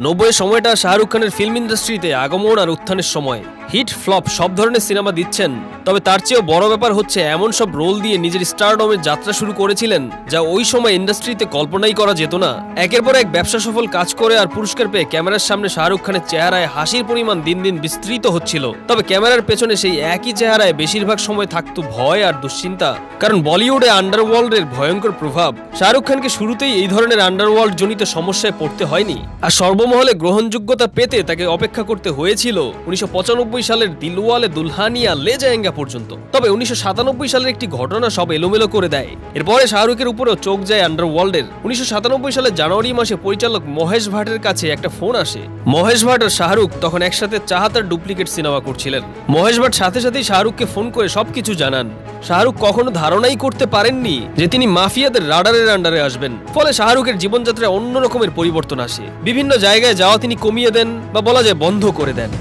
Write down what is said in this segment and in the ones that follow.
90 সময়টা শাহরুখ খানের ফিল্ম ইন্ডাস্ট্রিতে আগমন আর উত্থানের সময়। হিট ফ্লপ সব ধরনের সিনেমা দিচ্ছেন, তবে তার চেয়েও বড় ব্যাপার হচ্ছে এমন সব রোল দিয়ে নিজের স্টারডমের যাত্রা শুরু করেছিলেন যা ওই সময় ইন্ডাস্ট্রিতে কল্পনাই করা যেত না। একের পর এক ব্যবসা সফল কাজ করে আর পুরস্কার পেয়ে ক্যামেরার সামনে শাহরুখ খানের চেহারায় হাসির পরিমাণ দিন দিন বিস্তৃত হচ্ছিল, তবে ক্যামেরার পেছনে সেই একই চেহারায় বেশিরভাগ সময় থাকতো ভয় আর দুশ্চিন্তা। কারণ বলিউডে আন্ডারওয়ার্ল্ডের ভয়ঙ্কর প্রভাব। শাহরুখ খানকে শুরুতেই এই ধরনের আন্ডারওয়ার্ল্ড জনিত সমস্যায় পড়তে হয়নি, আর সর্বমহলে গ্রহণযোগ্যতা পেতে তাকে অপেক্ষা করতে হয়েছিল 1995 সালের দিলওয়ালে দুলহানিয়া লে জায়েঙ্গা পর্যন্ত। তবে 1997 সালের একটি ঘটনা সব এলোমেলো করে দেয়। এরপরে শাহরুখের উপরেও চোখ যায় আন্ডারওয়ার্ল্ডের। 1997 সালের জানুয়ারি মাসে পরিচালক মহেশ ভাটের কাছে একটা ফোন আসে। মহেশ ভাট আর শাহরুখ তখন একসাথে চাহাতার ডুপ্লিকেট সিনেমা করছিলেন। মহেশ ভাট সাথে সাথেই শাহরুখকে ফোন করে সবকিছু জানান। শাহরুখ কখনো ধারণাই করতে পারেননি যে তিনি মাফিয়াদের রাডারের আন্ডারে আসবেন। ফলে শাহরুখের জীবনযাত্রায় অন্য রকমের পরিবর্তন আসে। বিভিন্ন জায়গায় যাওয়া তিনি কমিয়ে দেন বা বলা যায় বন্ধ করে দেন।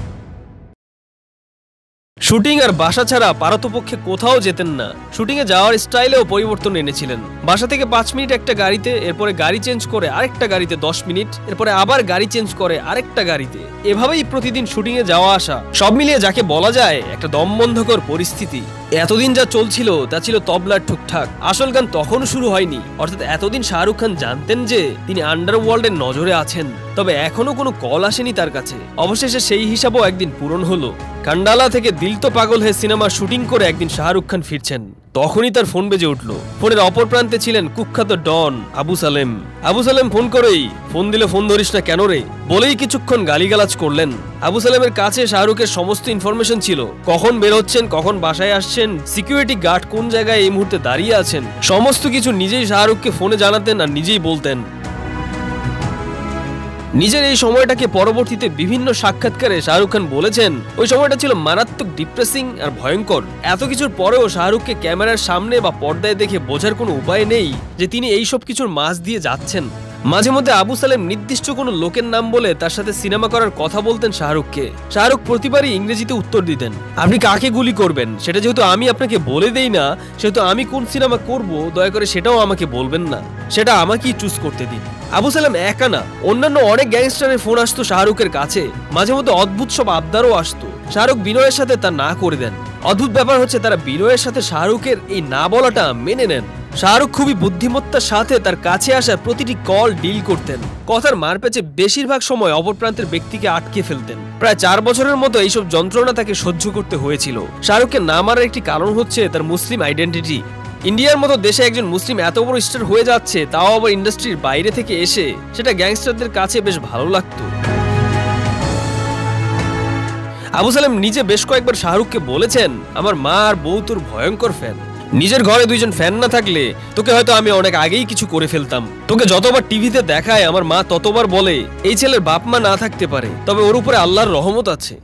শুটিং আর বাসা ছাড়া পারতপক্ষে কোথাও যেতেন না। শুটিং এ যাওয়ার স্টাইলেও পরিবর্তন এনেছিলেন। বাসা থেকে 5 মিনিট একটা গাড়িতে, এরপরে গাড়ি চেঞ্জ করে আরেকটা গাড়িতে 10 মিনিট, এরপরে আবার গাড়ি চেঞ্জ করে আরেকটা গাড়িতে। এভাবেই প্রতিদিন শুটিং এ যাওয়া আসা, সব মিলিয়ে যাকে বলা যায় একটা দমবন্ধকর পরিস্থিতি। এতদিন যা চলছিল তা ছিল তবলার ঠুকঠাক। আসল গান তখনও শুরু হয়নি। অর্থাৎ এতদিন শাহরুখ খান জানতেন যে তিনি আন্ডারওয়ার্ল্ডের নজরে আছেন, তবে এখনো কোনো কল আসেনি তার কাছে। অবশেষে সেই হিসাবও একদিন পূরণ হলো। কান্ডালা থেকে দিল তো পাগল হে সিনেমা শুটিং করে একদিন শাহরুখ খান ফিরছেন। তখনই তার ফোন বেজে উঠল। ফোনের অপর প্রান্তে ছিলেন কুখ্যাত ডন আবু সালেম। আবু সালেম ফোন করেই, ফোন দিলে ফোন ধরিস না কেন রে বলেই কিছুক্ষণ গালিগালাজ করলেন। আবু সালেমের কাছে শাহরুখের সমস্ত ইনফরমেশন ছিল। কখন বের হচ্ছেন, কখন বাসায় আসছেন, সিকিউরিটি গার্ড কোন জায়গায় এই মুহূর্তে দাঁড়িয়ে আছেন, সমস্ত কিছু নিজেই শাহরুখকে ফোনে জানাতেন আর নিজেই বলতেন। নিজের এই সময়টাকে পরবর্তীতে বিভিন্ন সাক্ষাৎকারে শাহরুখ খান বলেছেন ওই সময়টা ছিল মারাত্মক ডিপ্রেসিং আর ভয়ঙ্কর। এত কিছুর পরেও শাহরুখকে ক্যামেরার সামনে বা পর্দায় দেখে বোঝার কোনো উপায় নেই যে তিনি এই সব কিছুর মাঝ দিয়ে যাচ্ছেন। মাঝে মধ্যে আবু সালেম নির্দিষ্ট কোনো লোকের নাম বলে তার সাথে সিনেমা করার কথা বলতেন শাহরুখকে। শাহরুখ প্রতিবারই ইংরেজিতে উত্তর দিতেন, আপনি কাকে গুলি করবেন সেটা যেহেতু আমি আপনাকে বলে দেই না, সেহেতু আমি কোন সিনেমা করব দয়া করে সেটাও আমাকে বলবেন না, সেটা আমাকেই চুজ করতে দিন। আবু সালেম একা না, অন্যান্য অনেক গ্যাংস্টারের ফোন আসতো শাহরুখের কাছে। মাঝে মধ্যে অদ্ভুত সব আবদারও আসতো। শাহরুখ বিনয়ের সাথে তা না করে দেন। অদ্ভুত ব্যাপার হচ্ছে তারা বিনয়ের সাথে শাহরুখের এই না বলাটা মেনে নেন। শাহরুখ খুবই বুদ্ধিমত্তার সাথে তার কাছে আসা প্রতিটি কল ডিল করতেন। কথার মারপ্যাচে বেশিরভাগ সময় অপর প্রান্তের ব্যক্তিকে আটকে ফেলতেন। প্রায় 4 বছরের মতো এইসব যন্ত্রণা তাকে সহ্য করতে হয়েছিল। শাহরুখকে না মারার একটি কারণ হচ্ছে তার মুসলিম আইডেন্টিটি। ইন্ডিয়ার মতো দেশে একজন মুসলিম এত বড় স্টার হয়ে যাচ্ছে, তাও আবার ইন্ডাস্ট্রির বাইরে থেকে এসে, সেটা গ্যাংস্টারদের কাছে বেশ ভালো লাগতো। আবু সালেম নিজে বেশ কয়েকবার শাহরুখকে বলেছেন, আমার মা আর বউ তোর ভয়ঙ্কর ফ্যান। নিজের ঘরে 2জন ফ্যান না থাকলে তোকে হয়তো আমি অনেক আগেই কিছু করে ফেলতাম। তোকে যতবার টিভিতে দেখায় আমার মা ততবার বলে এই ছেলের বাপ মা না থাকতে পারে, তবে ওর উপরে আল্লাহর রহমত আছে।